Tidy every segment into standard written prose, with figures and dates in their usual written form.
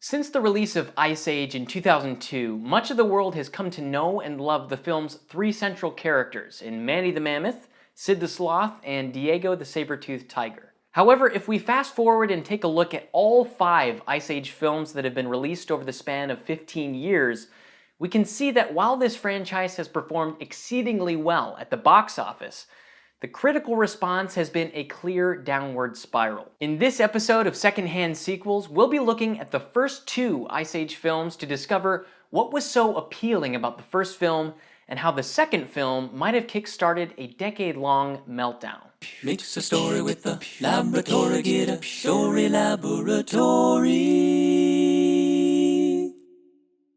Since the release of Ice Age in 2002, much of the world has come to know and love the film's three central characters in Manny the Mammoth, Sid the Sloth, and Diego the Saber-toothed Tiger. However, if we fast forward and take a look at all 5 Ice Age films that have been released over the span of 15 years, we can see that while this franchise has performed exceedingly well at the box office, the critical response has been a clear downward spiral. In this episode of Secondhand Sequels, we'll be looking at the first 2 Ice Age films to discover what was so appealing about the first film and how the second film might have kick-started a decade-long meltdown. Mix a story with the laboratory, get a story laboratory.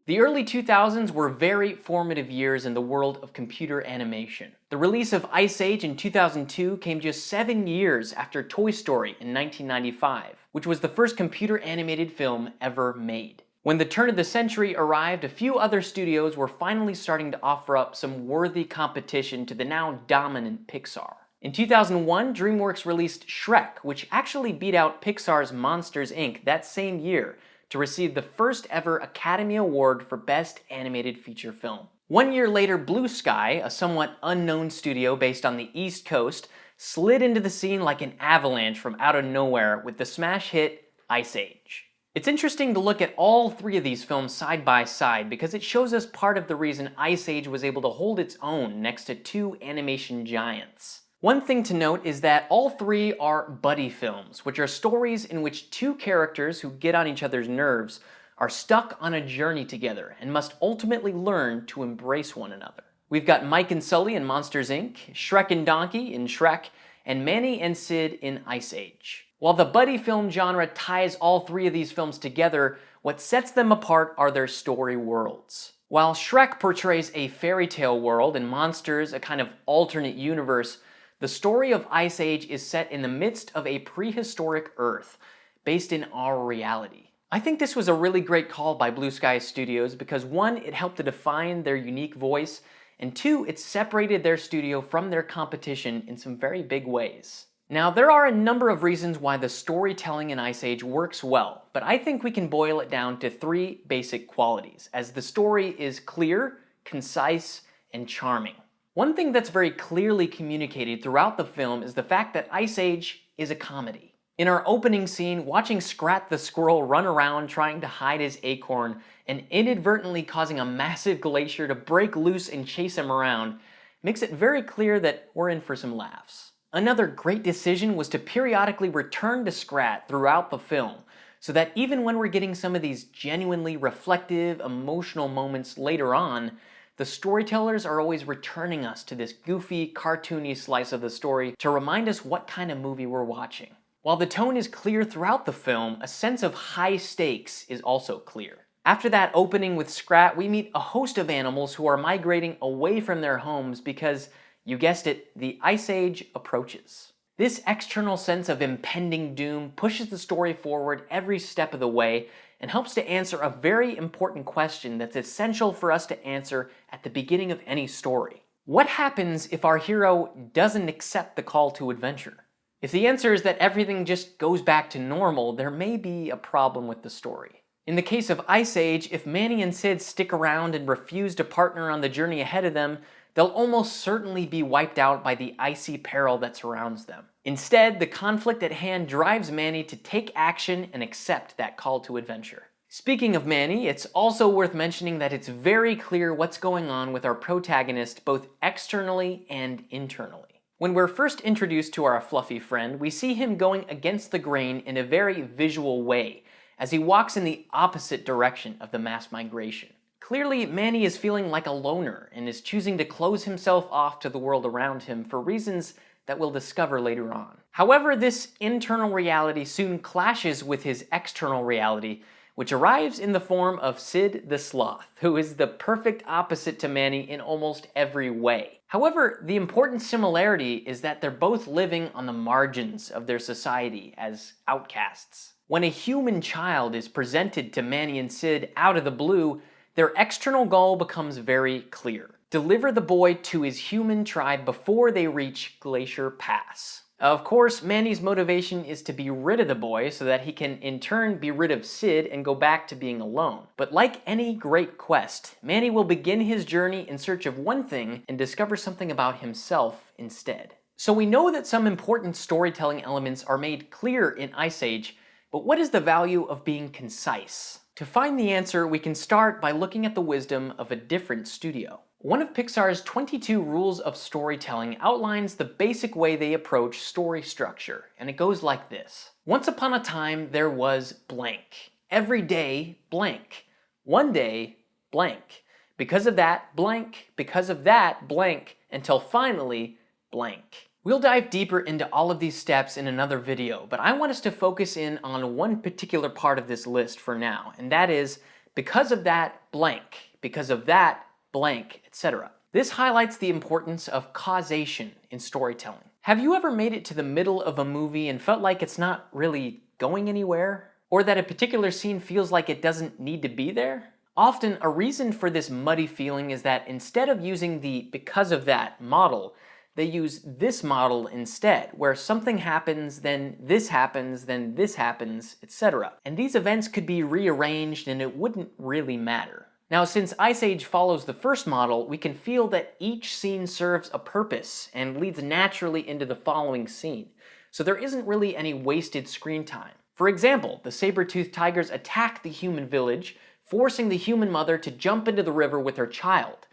The early 2000s were very formative years in the world of computer animation. The release of Ice Age in 2002 came just 7 years after Toy Story in 1995, which was the first computer animated film ever made. When the turn of the century arrived, a few other studios were finally starting to offer up some worthy competition to the now dominant Pixar. In 2001, DreamWorks released Shrek, which actually beat out Pixar's Monsters, Inc. that same year, to receive the first ever Academy Award for Best Animated Feature Film. 1 year later, Blue Sky, a somewhat unknown studio based on the East Coast, slid into the scene like an avalanche from out of nowhere with the smash hit Ice Age. It's interesting to look at all 3 of these films side by side because it shows us part of the reason Ice Age was able to hold its own next to 2 animation giants. One thing to note is that all 3 are buddy films, which are stories in which 2 characters who get on each other's nerves are stuck on a journey together and must ultimately learn to embrace one another. We've got Mike and Sully in Monsters, Inc., Shrek and Donkey in Shrek, and Manny and Sid in Ice Age. While the buddy film genre ties all 3 of these films together, what sets them apart are their story worlds. While Shrek portrays a fairy tale world and Monsters a kind of alternate universe, the story of Ice Age is set in the midst of a prehistoric Earth, based in our reality. I think this was a really great call by Blue Sky Studios because 1, it helped to define their unique voice, and 2, it separated their studio from their competition in some very big ways. Now, there are a number of reasons why the storytelling in Ice Age works well, but I think we can boil it down to 3 basic qualities, as the story is clear, concise, and charming. One thing that's very clearly communicated throughout the film is the fact that Ice Age is a comedy. In our opening scene, watching Scrat the squirrel run around trying to hide his acorn and inadvertently causing a massive glacier to break loose and chase him around makes it very clear that we're in for some laughs. Another great decision was to periodically return to Scrat throughout the film, so that even when we're getting some of these genuinely reflective, emotional moments later on, the storytellers are always returning us to this goofy, cartoony slice of the story to remind us what kind of movie we're watching. While the tone is clear throughout the film, a sense of high stakes is also clear. After that opening with Scrat, we meet a host of animals who are migrating away from their homes because, you guessed it, the Ice Age approaches. This external sense of impending doom pushes the story forward every step of the way and helps to answer a very important question that's essential for us to answer at the beginning of any story. What happens if our hero doesn't accept the call to adventure? If the answer is that everything just goes back to normal, there may be a problem with the story. In the case of Ice Age, if Manny and Sid stick around and refuse to partner on the journey ahead of them, they'll almost certainly be wiped out by the icy peril that surrounds them. Instead, the conflict at hand drives Manny to take action and accept that call to adventure. Speaking of Manny, it's also worth mentioning that it's very clear what's going on with our protagonist both externally and internally. When we're first introduced to our fluffy friend, we see him going against the grain in a very visual way, as he walks in the opposite direction of the mass migration. Clearly, Manny is feeling like a loner and is choosing to close himself off to the world around him for reasons that we'll discover later on. However, this internal reality soon clashes with his external reality, which arrives in the form of Sid the Sloth, who is the perfect opposite to Manny in almost every way. However, the important similarity is that they're both living on the margins of their society as outcasts. When a human child is presented to Manny and Sid out of the blue, their external goal becomes very clear. Deliver the boy to his human tribe before they reach Glacier Pass. Of course, Manny's motivation is to be rid of the boy so that he can in turn be rid of Sid and go back to being alone. But like any great quest, Manny will begin his journey in search of one thing and discover something about himself instead. So we know that some important storytelling elements are made clear in Ice Age, but what is the value of being concise? To find the answer, we can start by looking at the wisdom of a different studio. One of Pixar's 22 rules of storytelling outlines the basic way they approach story structure, and it goes like this. Once upon a time, there was blank. Every day, blank. One day, blank. Because of that, blank. Because of that, blank. Until finally, blank. We'll dive deeper into all of these steps in another video, but I want us to focus in on one particular part of this list for now, and that is, because of that, blank. Because of that, blank, etc. This highlights the importance of causation in storytelling. Have you ever made it to the middle of a movie and felt like it's not really going anywhere? Or that a particular scene feels like it doesn't need to be there? Often, a reason for this muddy feeling is that instead of using the because of that model, they use this model instead, where something happens, then this happens, then this happens, etc. And these events could be rearranged and it wouldn't really matter. Now, since Ice Age follows the first model, we can feel that each scene serves a purpose and leads naturally into the following scene. So there isn't really any wasted screen time. For example, the saber-toothed tigers attack the human village, forcing the human mother to jump into the river with her child.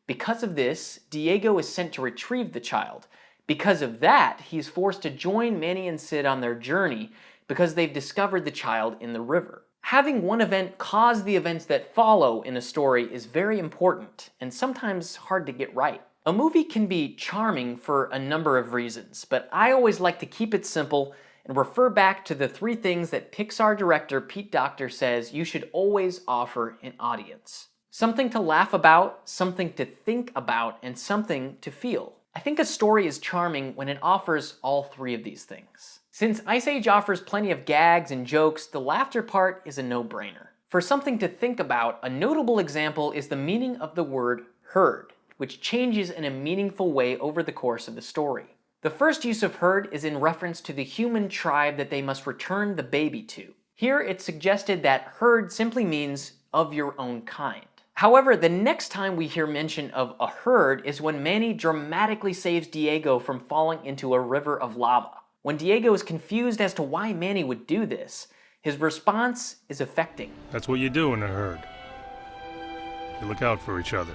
Because of this, Diego is sent to retrieve the child. Because of that, he is forced to join Manny and Sid on their journey because they've discovered the child in the river. Having one event cause the events that follow in a story is very important, and sometimes hard to get right. A movie can be charming for a number of reasons, but I always like to keep it simple and refer back to the 3 things that Pixar director Pete Docter says you should always offer an audience. Something to laugh about, something to think about, and something to feel. I think a story is charming when it offers all 3 of these things. Since Ice Age offers plenty of gags and jokes, the laughter part is a no-brainer. For something to think about, a notable example is the meaning of the word herd, which changes in a meaningful way over the course of the story. The first use of herd is in reference to the human tribe that they must return the baby to. Here it's suggested that herd simply means of your own kind. However, the next time we hear mention of a herd is when Manny dramatically saves Diego from falling into a river of lava. When Diego is confused as to why Manny would do this, his response is affecting. That's what you do in a herd. You look out for each other.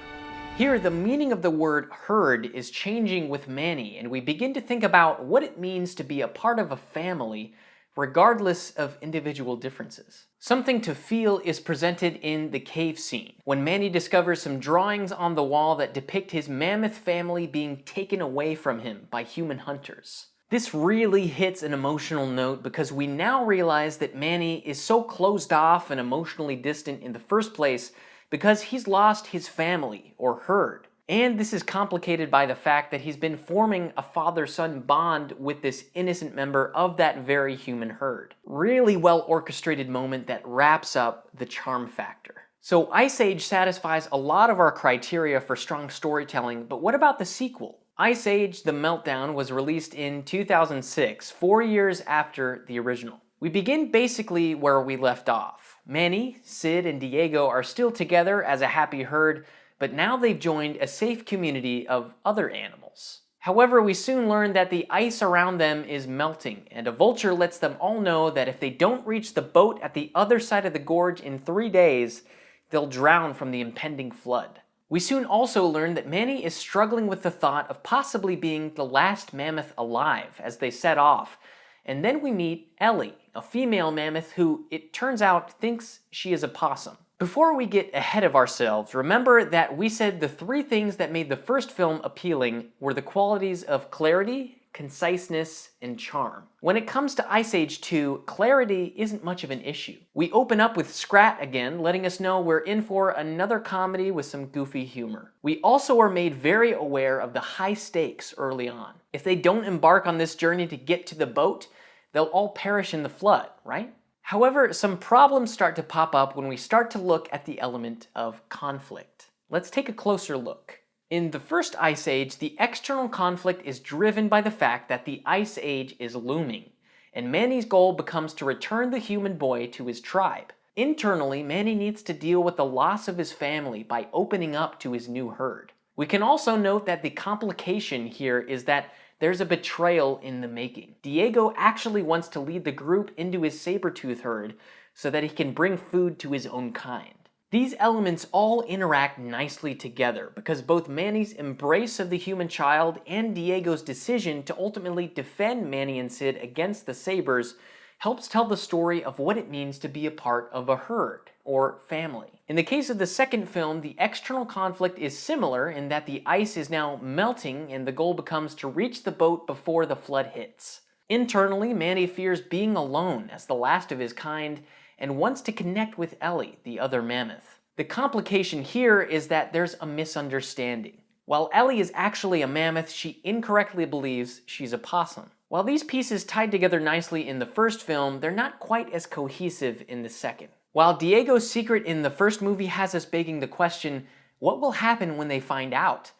Here, the meaning of the word herd is changing with Manny, and we begin to think about what it means to be a part of a family, regardless of individual differences. Something to feel is presented in the cave scene, when Manny discovers some drawings on the wall that depict his mammoth family being taken away from him by human hunters. This really hits an emotional note because we now realize that Manny is so closed off and emotionally distant in the first place because he's lost his family, or herd. And this is complicated by the fact that he's been forming a father-son bond with this innocent member of that very human herd. Really well-orchestrated moment that wraps up the charm factor. So Ice Age satisfies a lot of our criteria for strong storytelling, but what about the sequel? Ice Age: The Meltdown was released in 2006, 4 years after the original. We begin basically where we left off. Manny, Sid, and Diego are still together as a happy herd, but now they've joined a safe community of other animals. However, we soon learn that the ice around them is melting, and a vulture lets them all know that if they don't reach the boat at the other side of the gorge in 3 days, they'll drown from the impending flood. We soon also learn that Manny is struggling with the thought of possibly being the last mammoth alive as they set off, and then we meet Ellie, a female mammoth who, it turns out, thinks she is a possum. Before we get ahead of ourselves, remember that we said the 3 things that made the first film appealing were the qualities of clarity, conciseness, and charm. When it comes to Ice Age 2, clarity isn't much of an issue. We open up with Scrat again, letting us know we're in for another comedy with some goofy humor. We also are made very aware of the high stakes early on. If they don't embark on this journey to get to the boat, they'll all perish in the flood, right? However, some problems start to pop up when we start to look at the element of conflict. Let's take a closer look. In the first Ice Age, the external conflict is driven by the fact that the Ice Age is looming, and Manny's goal becomes to return the human boy to his tribe. Internally, Manny needs to deal with the loss of his family by opening up to his new herd. We can also note that the complication here is that there's a betrayal in the making. Diego actually wants to lead the group into his saber-tooth herd so that he can bring food to his own kind. These elements all interact nicely together because both Manny's embrace of the human child and Diego's decision to ultimately defend Manny and Sid against the Sabers helps tell the story of what it means to be a part of a herd, or family. In the case of the second film, the external conflict is similar in that the ice is now melting and the goal becomes to reach the boat before the flood hits. Internally, Manny fears being alone as the last of his kind and wants to connect with Ellie, the other mammoth. The complication here is that there's a misunderstanding. While Ellie is actually a mammoth, she incorrectly believes she's a possum. While these pieces tied together nicely in the first film, they're not quite as cohesive in the second. While Diego's secret in the first movie has us begging the question, what will happen when they find out?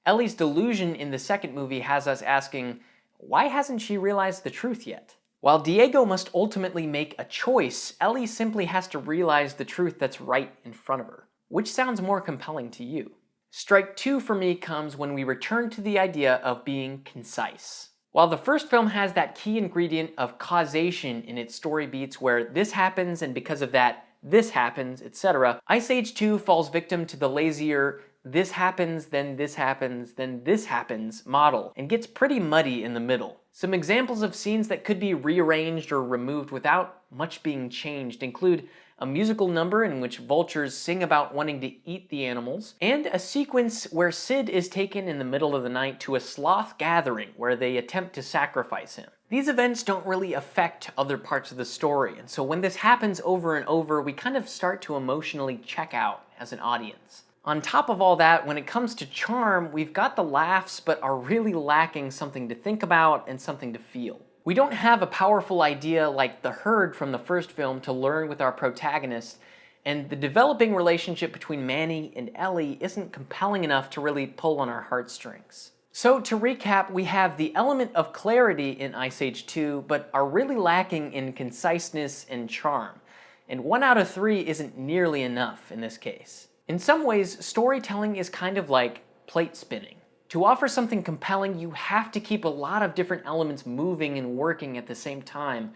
Ellie's delusion in the second movie has us asking, why hasn't she realized the truth yet? While Diego must ultimately make a choice, Ellie simply has to realize the truth that's right in front of her. Which sounds more compelling to you? Strike two for me comes when we return to the idea of being concise. While the first film has that key ingredient of causation in its story beats where this happens and because of that, this happens, etc., Ice Age 2 falls victim to the lazier this happens, then this happens, then this happens model and gets pretty muddy in the middle. Some examples of scenes that could be rearranged or removed without much being changed include a musical number in which vultures sing about wanting to eat the animals, and a sequence where Sid is taken in the middle of the night to a sloth gathering where they attempt to sacrifice him. These events don't really affect other parts of the story, and so when this happens over and over, we kind of start to emotionally check out as an audience. On top of all that, when it comes to charm, we've got the laughs but are really lacking something to think about and something to feel. We don't have a powerful idea like the herd from the first film to learn with our protagonist, and the developing relationship between Manny and Ellie isn't compelling enough to really pull on our heartstrings. So to recap, we have the element of clarity in Ice Age 2, but are really lacking in conciseness and charm, and 1 out of 3 isn't nearly enough in this case. In some ways, storytelling is kind of like plate spinning. To offer something compelling, you have to keep a lot of different elements moving and working at the same time,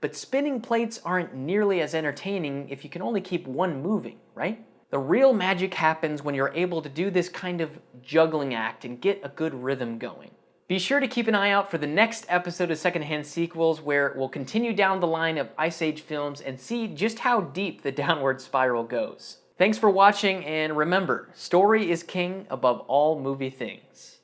but spinning plates aren't nearly as entertaining if you can only keep one moving, right? The real magic happens when you're able to do this kind of juggling act and get a good rhythm going. Be sure to keep an eye out for the next episode of Secondhand Sequels, where we'll continue down the line of Ice Age films and see just how deep the downward spiral goes. Thanks for watching, and remember, story is king above all movie things.